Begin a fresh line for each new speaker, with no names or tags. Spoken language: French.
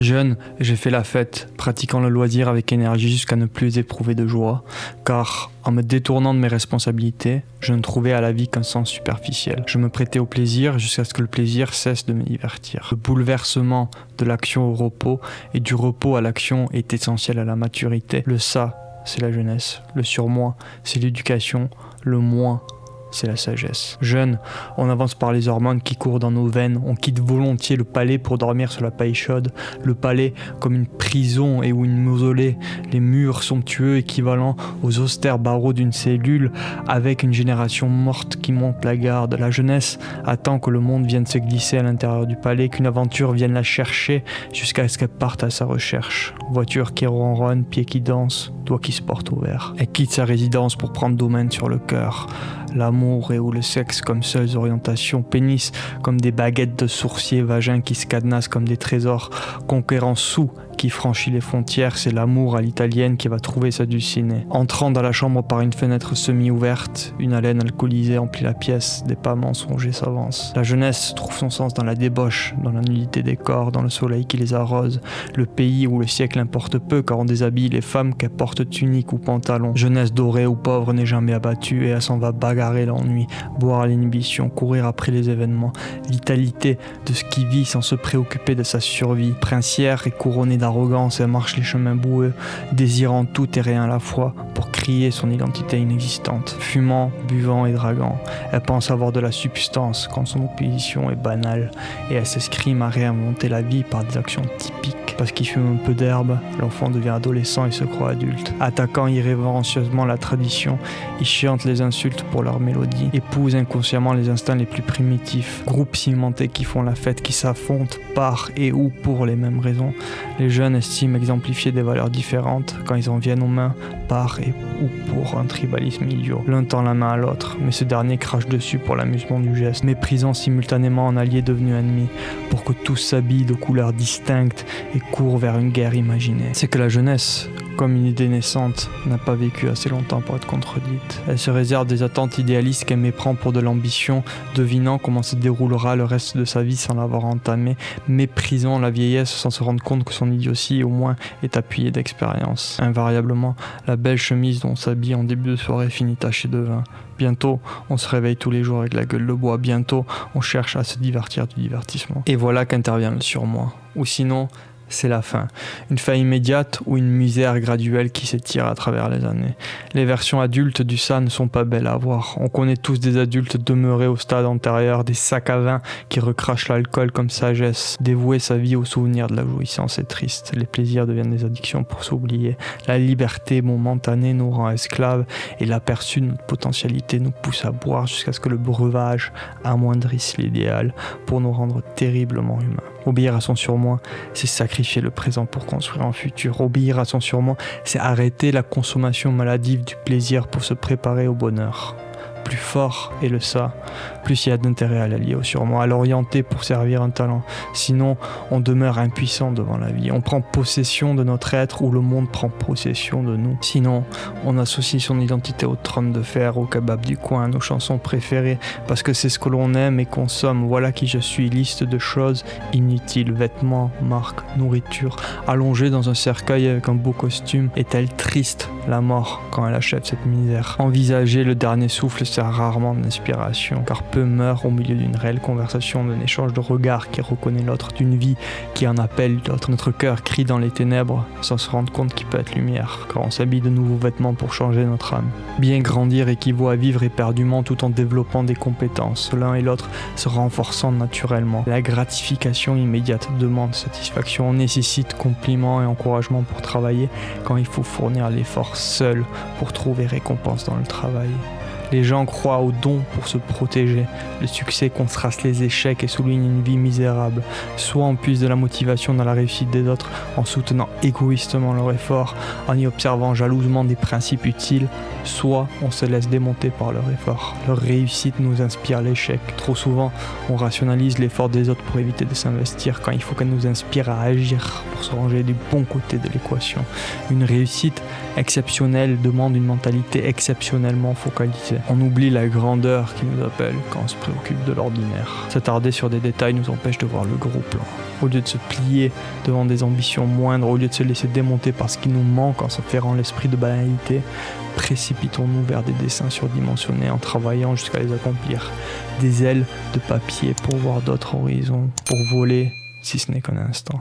Jeune, j'ai fait la fête, pratiquant le loisir avec énergie jusqu'à ne plus éprouver de joie, car en me détournant de mes responsabilités, je ne trouvais à la vie qu'un sens superficiel. Je me prêtais au plaisir jusqu'à ce que le plaisir cesse de me divertir. Le bouleversement de l'action au repos et du repos à l'action est essentiel à la maturité. Le ça, c'est la jeunesse. Le surmoi, c'est l'éducation. Le moins, c'est la sagesse. Jeune, on avance par les hormones qui courent dans nos veines, on quitte volontiers le palais pour dormir sur la paille chaude, le palais comme une prison et ou une mausolée, les murs somptueux équivalents aux austères barreaux d'une cellule, avec une génération morte qui monte la garde. La jeunesse attend que le monde vienne se glisser à l'intérieur du palais, qu'une aventure vienne la chercher jusqu'à ce qu'elle parte à sa recherche. Voiture qui ronronne, pieds qui dansent, doigts qui se portent au vert. Elle quitte sa résidence pour prendre domaine sur le cœur. L'amour et ou le sexe comme seules orientations, pénis comme des baguettes de sourcier, vagin qui se cadenassent comme des trésors, conquérant sous qui franchit les frontières, c'est l'amour à l'italienne qui va trouver sa dulcinée. Entrant dans la chambre par une fenêtre semi-ouverte, une haleine alcoolisée emplit la pièce, des pas mensongers s'avancent. La jeunesse trouve son sens dans la débauche, dans la nudité des corps, dans le soleil qui les arrose, le pays où le siècle importe peu car on déshabille les femmes qu'elles portent tunique ou pantalon. Jeunesse dorée ou pauvre n'est jamais abattue et elle s'en va bagarrer l'ennui, boire l'inhibition, courir après les événements, vitalité de ce qui vit sans se préoccuper de sa survie. Princière et couronnée d'arrogance, elle marche les chemins boueux, désirant tout et rien à la fois pour crier son identité inexistante. Fumant, buvant et draguant, elle pense avoir de la substance quand son opposition est banale et elle s'escrime à réinventer la vie par des actions typiques. Parce qu'il fume un peu d'herbe, l'enfant devient adolescent et se croit adulte. Attaquant irrévérencieusement la tradition, il chante les insultes pour leur mélodie, épouse inconsciemment les instincts les plus primitifs. Groupes cimentés qui font la fête, qui s'affrontent par et ou pour les mêmes raisons. Les jeunes estiment exemplifier des valeurs différentes quand ils en viennent aux mains par et ou pour un tribalisme idiot. L'un tend la main à l'autre, mais ce dernier crache dessus pour l'amusement du geste, méprisant simultanément un allié devenu ennemi, pour que tous s'habillent de couleurs distinctes et courent vers une guerre imaginée. C'est que la jeunesse, comme une idée naissante, n'a pas vécu assez longtemps pour être contredite. Elle se réserve des attentes idéalistes qu'elle méprend pour de l'ambition, devinant comment se déroulera le reste de sa vie sans l'avoir entamée, méprisant la vieillesse sans se rendre compte que son idiotie au moins est appuyée d'expérience. Invariablement, la belle chemise dont on s'habille en début de soirée finit tachée de vin. Bientôt, on se réveille tous les jours avec la gueule de bois. Bientôt, on cherche à se divertir du divertissement. Et voilà qu'intervient le surmoi. Ou sinon, c'est la fin. Une fin immédiate ou une misère graduelle qui s'étire à travers les années. Les versions adultes du ça ne sont pas belles à voir. On connaît tous des adultes demeurés au stade antérieur, des sacs à vin qui recrachent l'alcool comme sagesse. Dévouer sa vie au souvenir de la jouissance est triste. Les plaisirs deviennent des addictions pour s'oublier. La liberté momentanée nous rend esclaves et l'aperçu de notre potentialité nous pousse à boire jusqu'à ce que le breuvage amoindrisse l'idéal pour nous rendre terriblement humains. Obéir à son surmoi, c'est sacrifier le présent pour construire un futur. Obéir à son surmoi, c'est arrêter la consommation maladive du plaisir pour se préparer au bonheur. Plus fort est le ça, plus il y a d'intérêt à l'allier au surmoi, à l'orienter pour servir un talent. Sinon, on demeure impuissant devant la vie. On prend possession de notre être ou le monde prend possession de nous. Sinon, on associe son identité au trône de fer, au kebab du coin, à nos chansons préférées, parce que c'est ce que l'on aime et consomme. Voilà qui je suis, liste de choses inutiles, vêtements, marques, nourriture, allongée dans un cercueil avec un beau costume. Est-elle triste, la mort, quand elle achève cette misère? Envisager le dernier souffle sert rarement d'inspiration, car peu meurent au milieu d'une réelle conversation, d'un échange de regards qui reconnaît l'autre, d'une vie qui en appelle l'autre. Notre cœur crie dans les ténèbres sans se rendre compte qu'il peut être lumière, car on s'habille de nouveaux vêtements pour changer notre âme. Bien grandir équivaut à vivre éperdument tout en développant des compétences, l'un et l'autre se renforçant naturellement. La gratification immédiate demande satisfaction, on nécessite compliments et encouragements pour travailler quand il faut fournir l'effort seul pour trouver récompense dans le travail. Les gens croient au don pour se protéger. Le succès contraste les échecs et souligne une vie misérable. Soit on puise de la motivation dans la réussite des autres en soutenant égoïstement leur effort, en y observant jalousement des principes utiles, soit on se laisse démonter par leur effort. Leur réussite nous inspire l'échec. Trop souvent, on rationalise l'effort des autres pour éviter de s'investir quand il faut qu'elle nous inspire à agir pour se ranger du bon côté de l'équation. Une réussite exceptionnelle demande une mentalité exceptionnellement focalisée. On oublie la grandeur qui nous appelle quand on se préoccupe de l'ordinaire. S'attarder sur des détails nous empêche de voir le gros plan. Au lieu de se plier devant des ambitions moindres, au lieu de se laisser démonter par ce qui nous manque en s'affairant l'esprit de banalité, précipitons-nous vers des dessins surdimensionnés en travaillant jusqu'à les accomplir. Des ailes de papier pour voir d'autres horizons, pour voler, si ce n'est qu'un instant.